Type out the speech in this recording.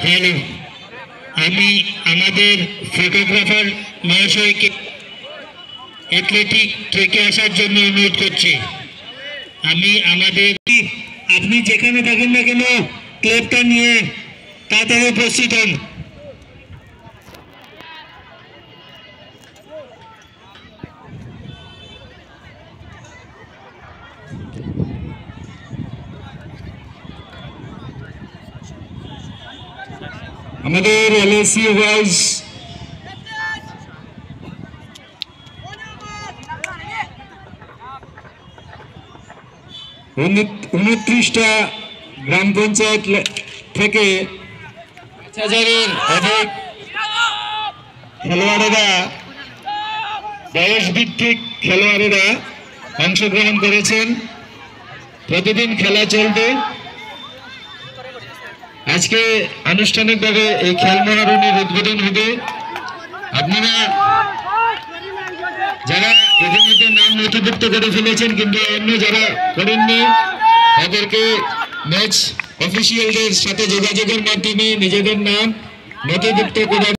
Hello, আমি আমাদের photographer মহাশয়কে অ্যাথলেটিক ট্রেকে আসার জন্য অনুরোধ করছি। আপনি যেখানে থাকেন না কেন ক্লিপটা নিয়ে তাড়াতাড়ি উপস্থিত হন। আমাদের এলএসি ওয়াইজ উনত্রিশটা গ্রাম পঞ্চায়েত থেকে 5,000-এর অধিক খেলোয়াড়েরা, বয়স ভিত্তিক খেলোয়াড়েরা অংশগ্রহণ করেছেন। প্রতিদিন খেলা চলবে। আজকে আনুষ্ঠানিকভাবে এই খেল মহারণের উদ্বোধন হবে। আপনারা যারা ইতিমধ্যে নাম নথিভুক্ত করে ফেলেছেন কিন্তু অন্য যারা করেননি তাদেরকে ম্যাচ অফিসিয়ালদের সাথে যোগাযোগের মাধ্যমে নিজেদের নাম নথিভুক্ত করে